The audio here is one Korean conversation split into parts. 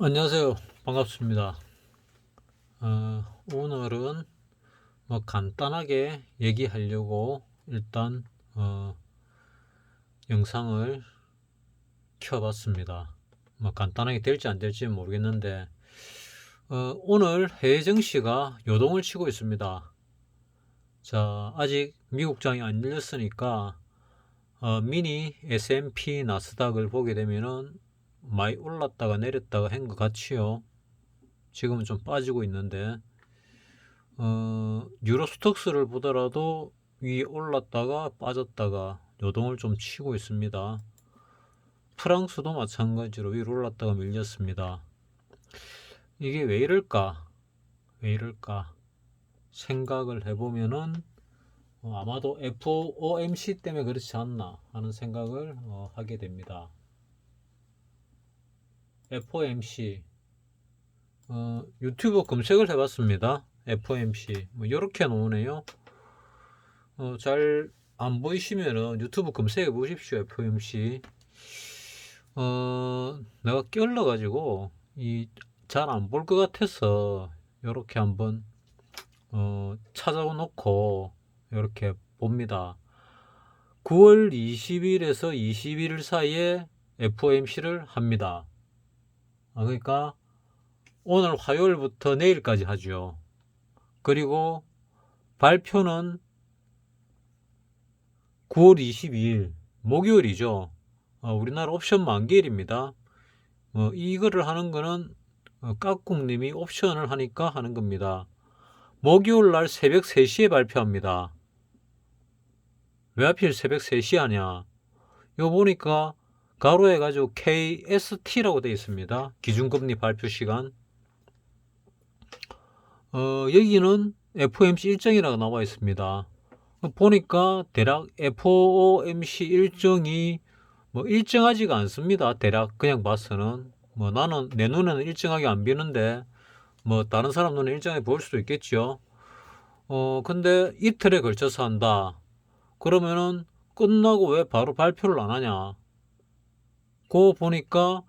안녕하세요. 반갑습니다. 오늘은 간단하게 얘기하려고 일단 영상을 켜봤습니다. 간단하게 될지 안 될지 모르겠는데 오늘 해외 증시가 요동을 치고 있습니다. 자, 아직 미국장이 안 열렸으니까 미니 S&P 나스닥을 보게 되면은 많이 올랐다가 내렸다가 한 것 같지요. 지금은 좀 빠지고 있는데 유로스톡스를 보더라도 위에 올랐다가 빠졌다가 요동을 좀 치고 있습니다. 프랑스도 마찬가지로 위로 올랐다가 밀렸습니다. 이게 왜 이럴까? 왜 이럴까? 생각을 해보면은 아마도 FOMC 때문에 그렇지 않나 하는 생각을 하게 됩니다. FOMC 유튜브 검색을 해봤습니다. FOMC 이렇게 나오네요. 잘 안 보이시면은 유튜브 검색해 보십시오. FOMC. 내가 껴올라 가지고 이 잘 안 볼 것 같아서 이렇게 한번 찾아놓고 이렇게 봅니다. 9월 20일에서 21일 사이에 FOMC를 합니다. 그러니까 오늘 화요일부터 내일까지 하죠. 그리고 발표는 9월 22일 목요일이죠. 우리나라 옵션 만기일입니다. 이거를 하는 거는 깍꿍님이 옵션을 하니까 하는 겁니다. 목요일 날 새벽 3시에 발표합니다. 왜 하필 새벽 3시에 하냐? 이거 보니까 가로해 가지고 KST라고 되어 있습니다. 기준금리 발표 시간. 여기는 FOMC 일정이라고 나와 있습니다. 보니까 대략 FOMC 일정이 일정하지가 않습니다. 대략 그냥 봐서는 나는 내 눈에는 일정하게 안 비는데 다른 사람 눈에 일정하게 보일 수도 있겠죠. 근데 이틀에 걸쳐서 한다. 그러면은 끝나고 왜 바로 발표를 안 하냐? 그거 보니까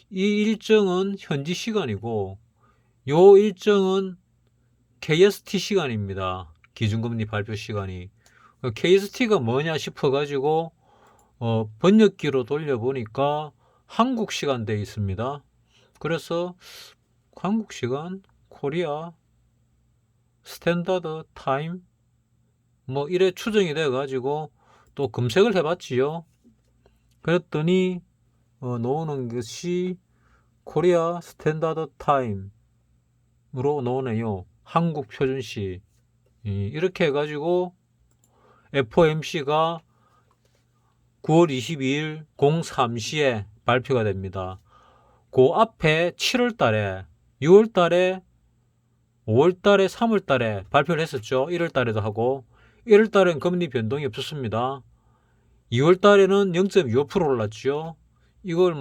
이 일정은 현지 시간이고 요 일정은 KST 시간입니다. 기준금리 발표 시간이. KST가 뭐냐 싶어가지고 번역기로 돌려보니까 한국 시간 돼 있습니다. 그래서 한국 시간, 코리아, 스탠다드 타임, 이래 추정이 돼가지고 또 검색을 해봤지요. 그랬더니 나오는 것이 코리아 스탠다드 타임으로 나오네요. 한국 표준시. 이렇게 해가지고 FOMC가 9월 22일 03시에 발표가 됩니다. 그 앞에 7월 달에, 6월 달에, 5월 달에, 3월 달에 발표를 했었죠. 1월 달에도 하고, 1월 달엔 금리 변동이 없었습니다. 2월 달에는 0.25% 올랐죠. 이걸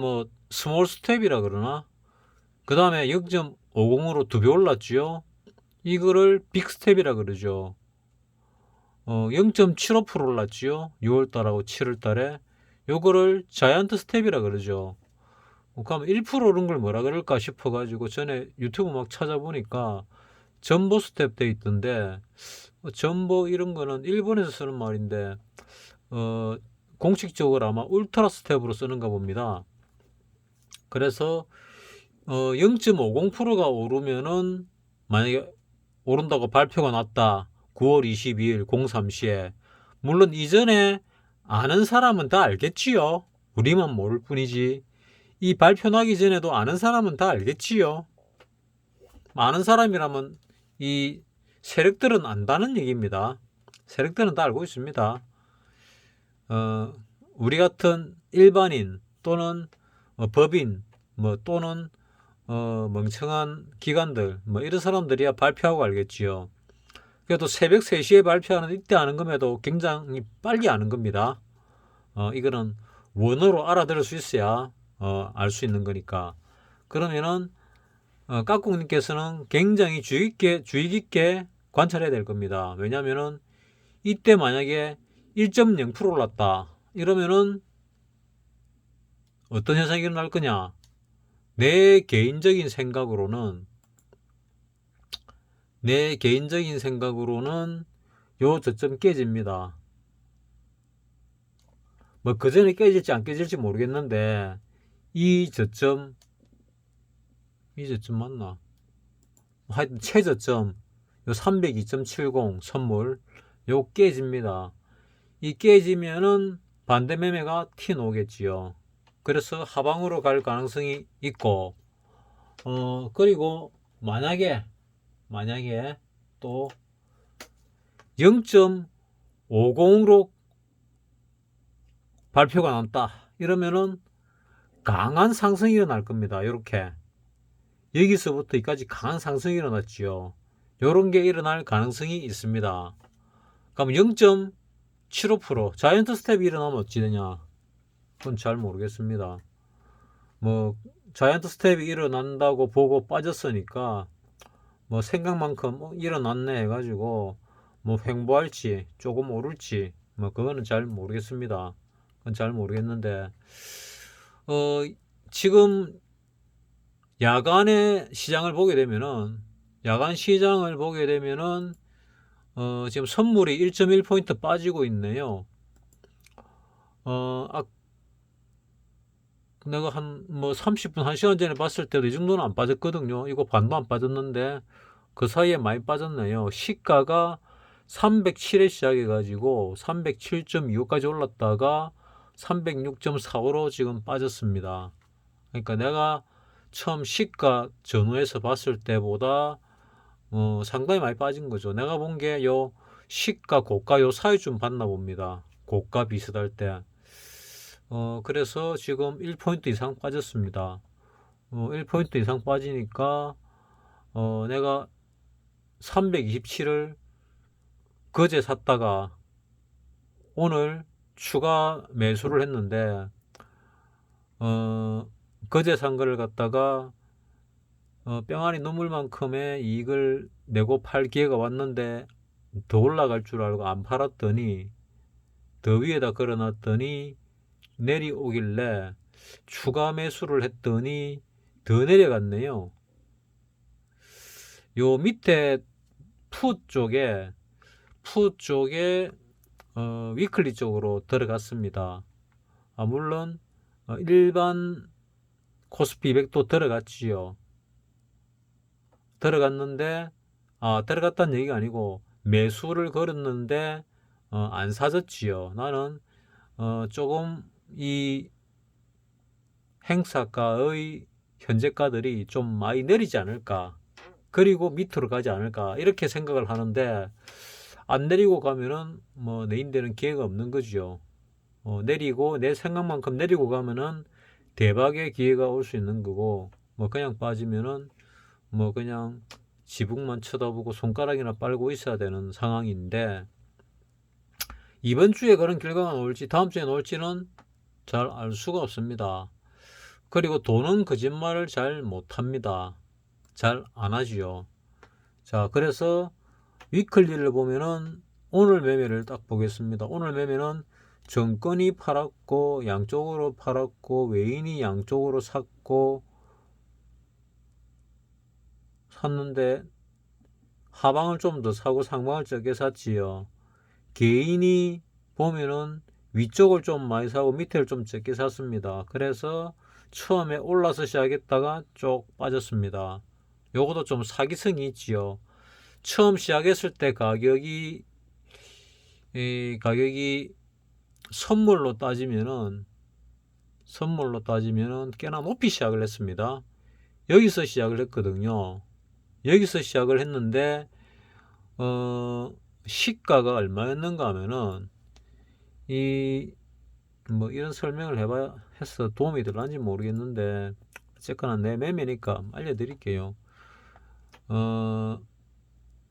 스몰 스텝이라 그러나? 그 다음에 0.50으로 2배 올랐죠. 이거를 빅 스텝이라 그러죠. 0.75% 올랐지요. 6월달하고 7월달에. 요거를 자이언트 스텝이라 그러죠. 그럼 1% 오른 걸 뭐라 그럴까 싶어가지고 전에 유튜브 막 찾아보니까 전보 스텝 돼 있던데, 전보 이런 거는 일본에서 쓰는 말인데 공식적으로 아마 울트라 스텝으로 쓰는가 봅니다. 그래서 0.50%가 오르면은, 만약에 오른다고 발표가 났다. 9월 22일 03시에. 물론 이전에 아는 사람은 다 알겠지요. 우리만 모를 뿐이지. 이 발표 나기 전에도 아는 사람은 다 알겠지요. 아는 사람이라면 이 세력들은 안다는 얘기입니다. 세력들은 다 알고 있습니다. 우리 같은 일반인 또는 법인 또는 멍청한 기관들 이런 사람들이야 발표하고 알겠지요. 그래도 새벽 3시에 발표하는 이때 아는 것에도 굉장히 빨리 아는 겁니다. 이거는 원어로 알아들을 수 있어야 알 수 있는 거니까. 그러면은 깍꿍님께서는 굉장히 주의 깊게 관찰해야 될 겁니다. 왜냐면은 이때 만약에 1.0% 올랐다 이러면은 어떤 현상이 일어날 거냐? 내 개인적인 생각으로는 요 저점 깨집니다. 뭐 그 전에 깨질지 안 깨질지 모르겠는데 이 저점 맞나? 하여튼 최저점 요 302.70 선물 요 깨집니다. 이 깨지면은 반대 매매가 튀 나오겠지요. 그래서 하방으로 갈 가능성이 있고 그리고 만약에 또 0.50으로 발표가 남다 이러면은 강한 상승이 일어날 겁니다. 이렇게 여기서부터 여기까지 강한 상승이 일어났지요. 요런 게 일어날 가능성이 있습니다. 그럼 0.75% 자이언트 스텝이 일어나면 어찌 되냐? 그건 잘 모르겠습니다. 뭐 자이언트 스텝이 일어난다고 보고 빠졌으니까 뭐 생각만큼 일어났네 해가지고 뭐 횡보할지 조금 오를지 뭐 그거는 잘 모르겠습니다. 그건 잘 모르겠는데 지금 야간 시장을 보게 되면은 지금 선물이 1.1포인트 빠지고 있네요. 내가 한 뭐 30분 1시간 전에 봤을 때도 이 정도는 안 빠졌거든요. 이거 반도 안 빠졌는데 그 사이에 많이 빠졌네요. 시가가 307에 시작해 가지고 307.25까지 올랐다가 306.45로 지금 빠졌습니다. 그러니까 내가 처음 시가 전후에서 봤을 때보다 상당히 많이 빠진 거죠. 내가 본 게 요 시가 고가 요 사이쯤 봤나 봅니다. 고가 비슷할 때. 그래서 지금 1포인트 이상 빠졌습니다. 1포인트 이상 빠지니까 내가 327을 그제 샀다가 오늘 추가 매수를 했는데 그제 산 거를 갖다가 뿅아리 눈물만큼의 이익을 내고 팔 기회가 왔는데 더 올라갈 줄 알고 안 팔았더니 더 위에다 걸어놨더니 내려오길래 추가 매수를 했더니 더 내려갔네요. 요 밑에 푸 쪽에 위클리 쪽으로 들어갔습니다. 물론 일반 코스피 200도 들어갔지요. 들어갔는데 들어갔다는 얘기가 아니고 매수를 걸었는데 안 사졌지요. 나는 조금 이 행사가의 현재가들이 좀 많이 내리지 않을까, 그리고 밑으로 가지 않을까 이렇게 생각을 하는데 안 내리고 가면은 뭐 내인되는 기회가 없는 거죠. 내리고 내 생각만큼 내리고 가면은 대박의 기회가 올 수 있는 거고, 뭐 그냥 빠지면은 뭐 그냥 지붕만 쳐다보고 손가락이나 빨고 있어야 되는 상황인데 이번 주에 그런 결과가 나올지 다음 주에 나올지는 잘 알 수가 없습니다. 그리고 돈은 거짓말을 잘 못합니다. 잘 안 하지요. 자, 그래서 위클리를 보면은 오늘 매매를 딱 보겠습니다. 오늘 매매는 정권이 팔았고 양쪽으로 팔았고 외인이 양쪽으로 샀는데 하방을 좀 더 사고 상방을 적게 샀지요. 개인이 보면은 위쪽을 좀 많이 사고 밑에를 좀 적게 샀습니다. 그래서 처음에 올라서 시작했다가 쭉 빠졌습니다. 요것도 좀 사기성이 있지요. 처음 시작했을 때 가격이 선물로 따지면은 꽤나 높이 시작을 했습니다. 여기서 시작을 했거든요. 여기서 시작을 했는데 시가가 얼마였는가 하면은 뭐 이런 설명을 해서 도움이 될런지 모르겠는데 어쨌거나 내 매매니까 알려드릴게요.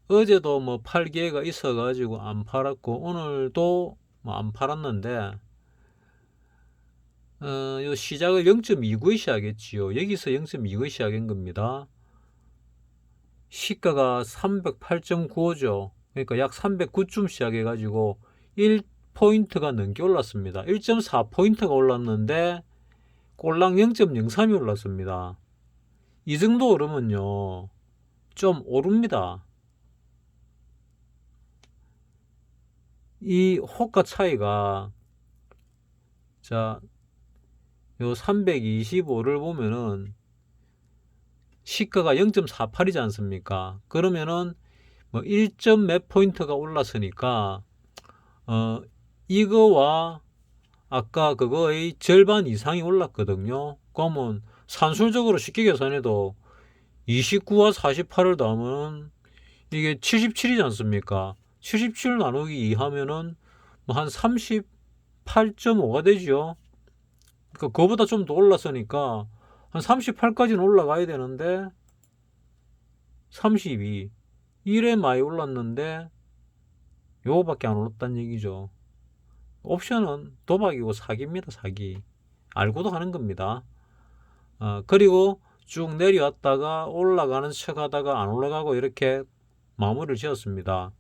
어제도 뭐 팔 기회가 있어 가지고 안 팔았고 오늘도 뭐 안 팔았는데 요 시작을 0.29에 시작했지요. 여기서 0.29에 시작한 겁니다. 시가가 308.95죠. 그러니까 약 309쯤 시작해 가지고 1포인트가 넘게 올랐습니다. 1.4포인트가 올랐는데 꼴랑 0.03이 올랐습니다. 이 정도 오르면요 좀 오릅니다. 이 호가 차이가 자, 요 325를 보면은 시가가 0.48이지 않습니까? 그러면은 뭐 1점 몇 포인트가 올랐으니까 이거와 아까 그거의 절반 이상이 올랐거든요. 그러면 산술적으로 쉽게 계산해도 29와 48을 더하면 이게 77이지 않습니까? 77 나누기 2 하면은 뭐 한 38.5가 되죠. 그러니까 그거보다 좀 더 올랐으니까 한 38까지는 올라가야 되는데 32 1에 많이 올랐는데 요거밖에 안 올랐다는 얘기죠. 옵션은 도박이고 사기입니다. 사기. 알고도 하는 겁니다. 그리고 쭉 내려왔다가 올라가는 척 하다가 안 올라가고 이렇게 마무리를 지었습니다.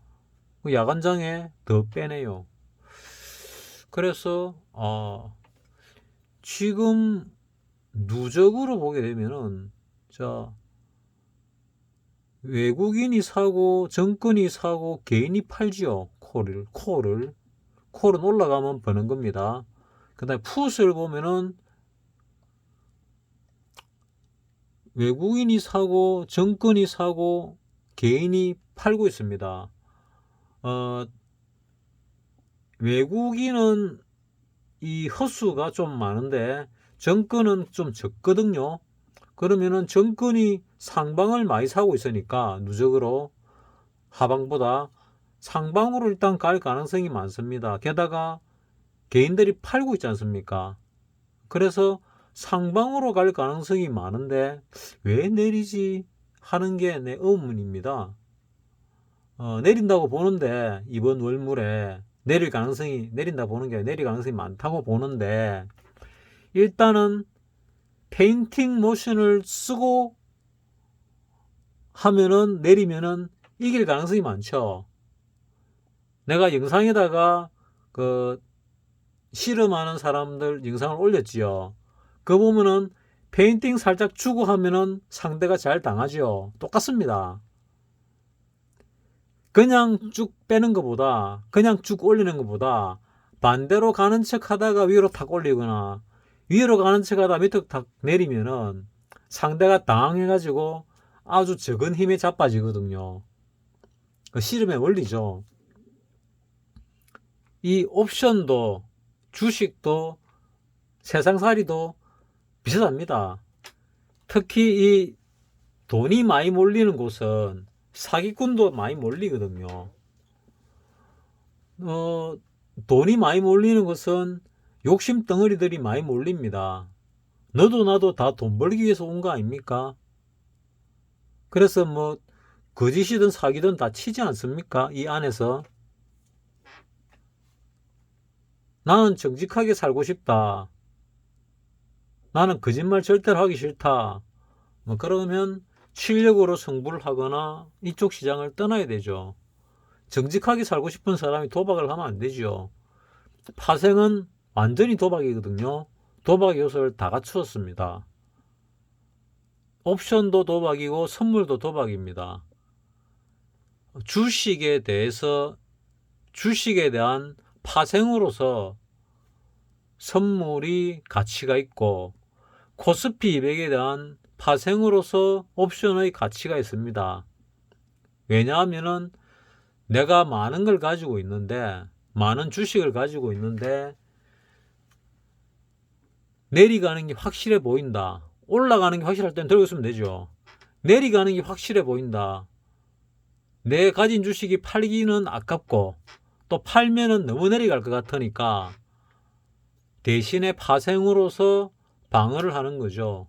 야간장에 더 빼네요. 그래서 지금 누적으로 보게 되면은 자 외국인이 사고 정권이 사고 개인이 팔지요. 콜은 올라가면 버는 겁니다. 그 다음에 풋을 보면은 외국인이 사고 정권이 사고 개인이 팔고 있습니다. 외국인은 이 헛수가 좀 많은데 정권은 좀 적거든요. 그러면은 정권이 상방을 많이 사고 있으니까 누적으로 하방보다 상방으로 일단 갈 가능성이 많습니다. 게다가 개인들이 팔고 있지 않습니까? 그래서 상방으로 갈 가능성이 많은데 왜 내리지 하는 게 내 의문입니다. 내린다고 보는데 이번 월물에 내린다 보는 게 내릴 가능성이 많다고 보는데 일단은 페인팅 모션을 쓰고 하면은 내리면은 이길 가능성이 많죠. 내가 영상에다가 그 실험하는 사람들 영상을 올렸지요. 그거 보면은 페인팅 살짝 주고 하면은 상대가 잘 당하죠. 똑같습니다. 그냥 쭉 빼는 것보다 그냥 쭉 올리는 것보다 반대로 가는 척 하다가 위로 탁 올리거나 위로 가는 척 하다가 밑으로 탁 내리면은 상대가 당황해가지고 아주 적은 힘에 자빠지거든요. 그 씨름의 원리죠. 이 옵션도 주식도 세상살이도 비슷합니다. 특히 이 돈이 많이 몰리는 곳은 사기꾼도 많이 몰리거든요. 돈이 많이 몰리는 것은 욕심 덩어리들이 많이 몰립니다. 너도 나도 다 돈 벌기 위해서 온 거 아닙니까? 그래서 뭐 거짓이든 사기든 다 치지 않습니까? 이 안에서 나는 정직하게 살고 싶다. 나는 거짓말 절대로 하기 싫다. 뭐 그러면 실력으로 승부를 하거나 이쪽 시장을 떠나야 되죠. 정직하게 살고 싶은 사람이 도박을 하면 안 되죠. 파생은 완전히 도박이거든요. 도박 요소를 다 갖추었습니다. 옵션도 도박이고 선물도 도박입니다. 주식에 대한 파생으로서 선물이 가치가 있고 코스피 200에 대한 파생으로서 옵션의 가치가 있습니다. 왜냐하면은 내가 많은 걸 가지고 있는데 많은 주식을 가지고 있는데 내리가는 게 확실해 보인다. 올라가는 게 확실할 땐 들고 있으면 되죠. 내리가는 게 확실해 보인다. 내 가진 주식이 팔기는 아깝고 또 팔면은 너무 내려갈 것 같으니까 대신에 파생으로서 방어를 하는 거죠.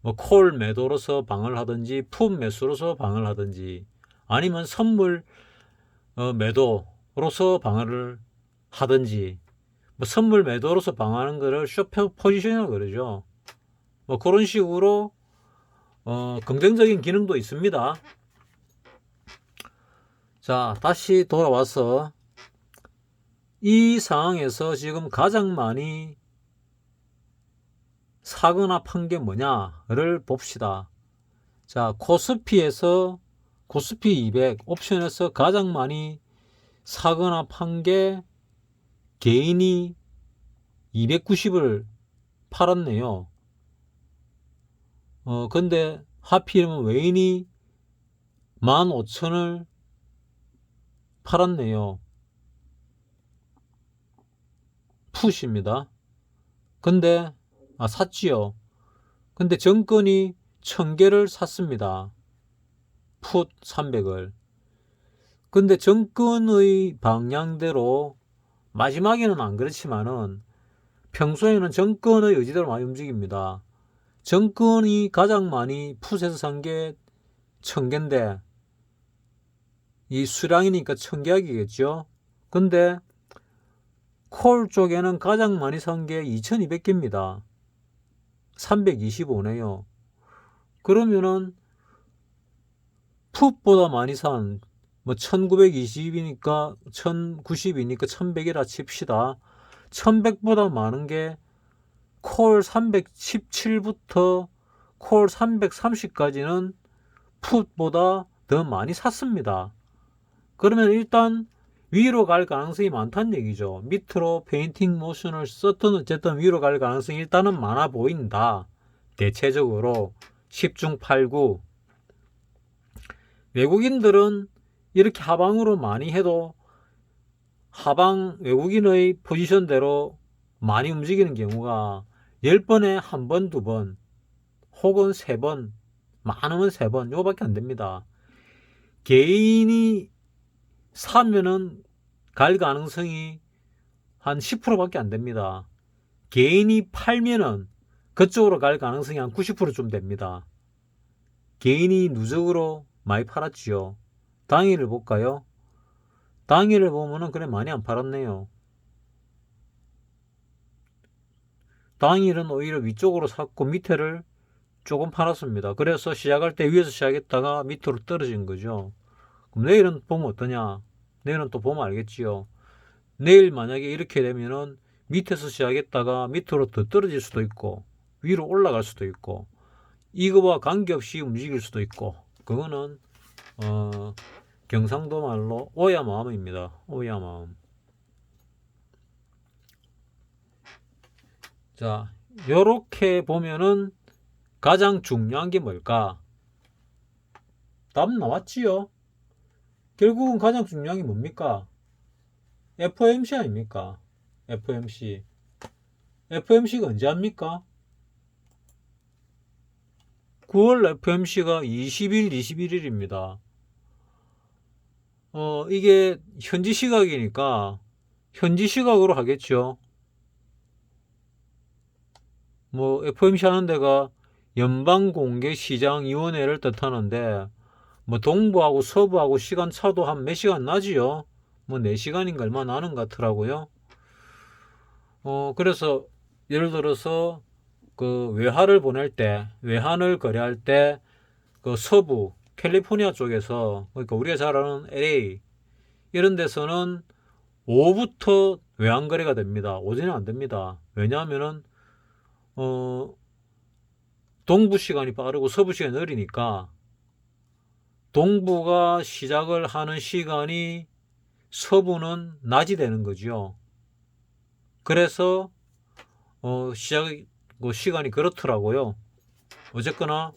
뭐 콜 매도로서 방어를 하든지 풋 매수로서 방어를 하든지 아니면 선물 매도로서 방어를 하든지 뭐 선물 매도로서 방어하는 거를 숏 포지션이라고 그러죠. 뭐 그런 식으로 긍정적인 기능도 있습니다. 자, 다시 돌아와서 이 상황에서 지금 가장 많이 사거나 판 게 뭐냐를 봅시다. 자, 코스피 200 옵션에서 가장 많이 사거나 판 게 개인이 290을 팔았네요. 근데 하필이면 외인이 15,000을 팔았네요. 풋입니다. 근데 샀지요. 근데 정권이 1000개를 샀습니다. 풋 300을. 근데 정권의 방향대로 마지막에는 안 그렇지만은 평소에는 정권의 의지대로 많이 움직입니다. 정권이 가장 많이 풋에서 산 게 1000개인데 이 수량이니까 1000계약이겠죠. 근데 콜 쪽에는 가장 많이 산 게 2200개입니다. 325네요. 그러면은 풋보다 많이 산 1920이니까 1090이니까 1100이라 칩시다. 1100보다 많은 게 콜 317부터 콜 330까지는 풋보다 더 많이 샀습니다. 그러면 일단 위로 갈 가능성이 많다는 얘기죠. 밑으로 페인팅 모션을 썼든 어쨌든 위로 갈 가능성이 일단은 많아 보인다. 대체적으로 10중 8구. 외국인들은 이렇게 하방으로 많이 해도 하방 외국인의 포지션대로 많이 움직이는 경우가 10번에 1번, 2번 혹은 3번, 많으면 3번 요거밖에 안 됩니다. 개인이 사면은 갈 가능성이 한 10%밖에 안 됩니다. 개인이 팔면은 그쪽으로 갈 가능성이 한 90%좀 됩니다. 개인이 누적으로 많이 팔았지요. 당일을 볼까요? 당일을 보면은 그래 많이 안 팔았네요. 당일은 오히려 위쪽으로 샀고 밑에를 조금 팔았습니다. 그래서 시작할 때 위에서 시작했다가 밑으로 떨어진 거죠. 그럼 내일은 보면 어떠냐? 내일은 또 보면 알겠지요. 내일 만약에 이렇게 되면은 밑에서 시작했다가 밑으로 더 떨어질 수도 있고 위로 올라갈 수도 있고 이거와 관계없이 움직일 수도 있고 그거는 경상도 말로 오야 마음입니다. 오야 마음. 자, 요렇게 보면은 가장 중요한 게 뭘까? 답 나왔지요? 결국은 가장 중요한 게 뭡니까? FOMC 아닙니까? FOMC. FOMC가 언제 합니까? 9월 FOMC가 20일, 21일입니다. 이게 현지 시각이니까 현지 시각으로 하겠죠. FOMC 하는 데가 연방공개시장위원회를 뜻하는데 동부하고 서부하고 시간 차도 한 몇 시간 나지요. 4시간인가 얼마 나는 것 같더라고요. 그래서 예를 들어서 그 외화를 보낼 때, 외환을 거래할 때 그 서부 캘리포니아 쪽에서 그러니까 우리가 잘 아는 LA 이런 데서는 오후부터 외환 거래가 됩니다. 오전에 안 됩니다. 왜냐하면은 동부 시간이 빠르고 서부 시간이 느리니까 동부가 시작을 하는 시간이 서부는 낮이 되는 거죠. 그래서 시간이 그렇더라고요. 어쨌거나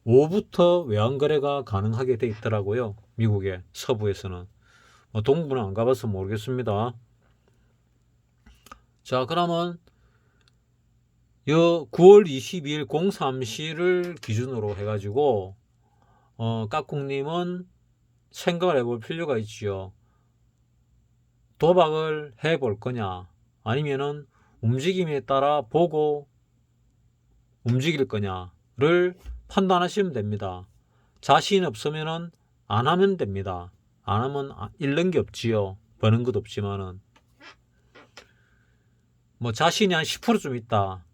오후부터 외환 거래가 가능하게 돼 있더라고요. 미국의 서부에서는. 동부는 안 가봐서 모르겠습니다. 자, 그러면 9월 22일 03시를 기준으로 해가지고 까꿍님은 생각을 해볼 필요가 있지요. 도박을 해볼 거냐 아니면은 움직임에 따라 보고 움직일 거냐를 판단하시면 됩니다. 자신 없으면은 안 하면 됩니다. 안 하면 잃는 게 없지요. 버는 것도 없지만은 자신이 한 10%좀 있다.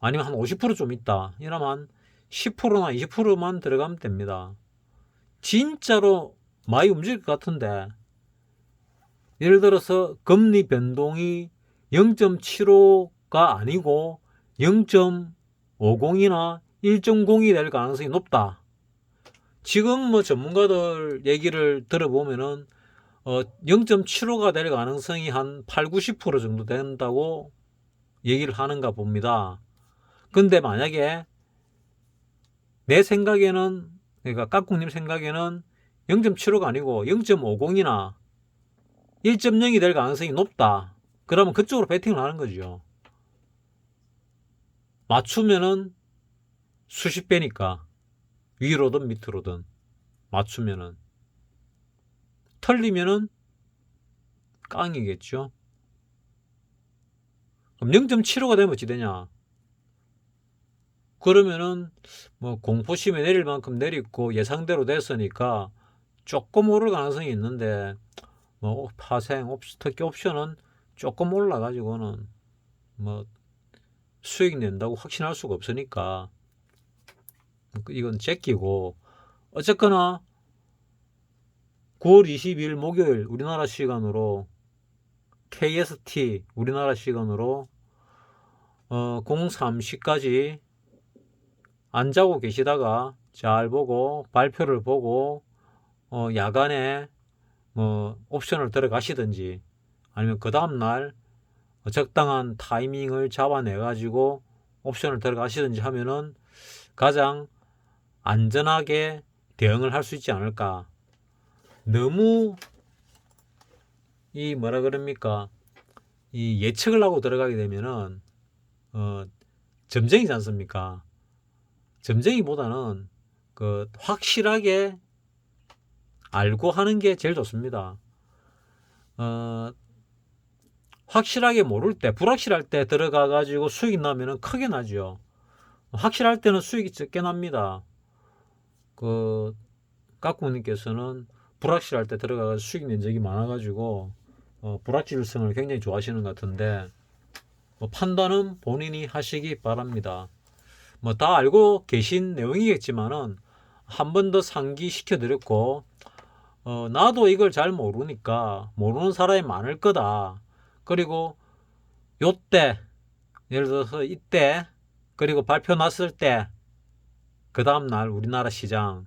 아니면 한 50%좀 있다. 이러면 10%나 20%만 들어가면 됩니다. 진짜로 많이 움직일 것 같은데 예를 들어서 금리 변동이 0.75가 아니고 0.50이나 1.0이 될 가능성이 높다. 지금 뭐 전문가들 얘기를 들어보면은 0.75가 될 가능성이 한 8, 90% 정도 된다고 얘기를 하는가 봅니다. 근데 만약에 내 생각에는, 그러니까 깍꿍님 생각에는 0.75가 아니고 0.50이나 1.0이 될 가능성이 높다. 그러면 그쪽으로 베팅을 하는 거죠. 맞추면은 수십 배니까, 위로든 밑으로든 맞추면은. 틀리면은 깡이겠죠. 그럼 0.75가 되면 어찌 되냐? 그러면은 뭐 공포심에 내릴 만큼 내리고 예상대로 됐으니까 조금 오를 가능성이 있는데, 뭐 파생, 특히 옵션은 조금 올라가지고는 뭐 수익 낸다고 확신할 수가 없으니까 이건 제끼고, 어쨌거나 9월 22일 목요일 우리나라 시간으로 KST 우리나라 시간으로 03시까지 안 자고 계시다가 잘 보고 발표를 보고 야간에 뭐 옵션을 들어가시든지, 아니면 그 다음날 적당한 타이밍을 잡아내 가지고 옵션을 들어가시든지 하면은 가장 안전하게 대응을 할 수 있지 않을까. 너무 이 뭐라 그럽니까, 이 예측을 하고 들어가게 되면은 점쟁이지 않습니까? 점쟁이보다는 그 확실하게 알고 하는 게 제일 좋습니다. 확실하게 모를 때, 불확실할 때 들어가 가지고 수익이 나면은 크게 나죠. 확실할 때는 수익이 적게 납니다. 그 깍꿍님께서는 불확실할 때 들어가서 수익 낸 적이 많아가지고 불확실성을 굉장히 좋아하시는 것 같은데, 뭐 판단은 본인이 하시기 바랍니다. 뭐 다 알고 계신 내용이겠지만은 한 번 더 상기시켜 드렸고, 나도 이걸 잘 모르니까 모르는 사람이 많을 거다. 그리고 요때, 예를 들어서 이때, 그리고 발표 났을 때, 그 다음날 우리나라 시장,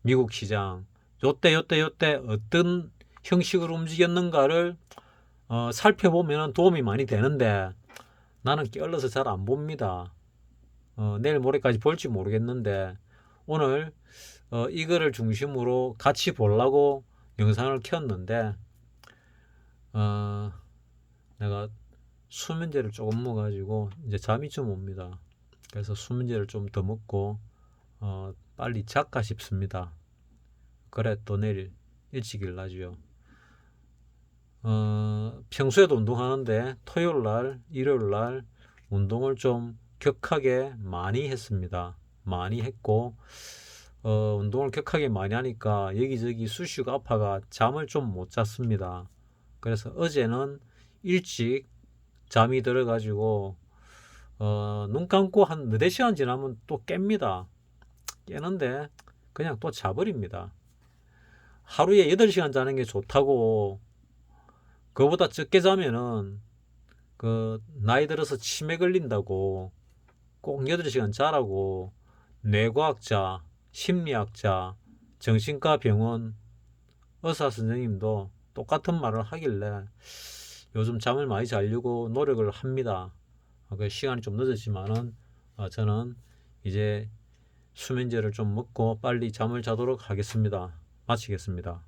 미국 시장, 요때 어떤 형식으로 움직였는가를 살펴보면 도움이 많이 되는데, 나는 게을러서 잘 안 봅니다. 내일 모레까지 볼지 모르겠는데, 오늘 이거를 중심으로 같이 보려고 영상을 켰는데, 내가 수면제를 조금 먹어가지고 이제 잠이 좀 옵니다. 그래서 수면제를 좀 더 먹고 빨리 잘까 싶습니다. 그래 또 내일 일찍 일어나죠. 평소에도 운동하는데 토요일날, 일요일날 운동을 좀 격하게 많이 했습니다. 많이 했고, 운동을 격하게 많이 하니까 여기저기 쑤시고 아파가 잠을 좀 못 잤습니다. 그래서 어제는 일찍 잠이 들어가지고 눈 감고 한 4시간 지나면 또 깹니다. 깨는데 그냥 또 자버립니다. 하루에 8시간 자는 게 좋다고, 그거보다 적게 자면은 그 나이 들어서 치매 걸린다고 꼭 8시간 자라고 뇌과학자, 심리학자, 정신과 병원 의사 선생님도 똑같은 말을 하길래 요즘 잠을 많이 자려고 노력을 합니다. 시간이 좀 늦었지만은 저는 이제 수면제를 좀 먹고 빨리 잠을 자도록 하겠습니다. 마치겠습니다.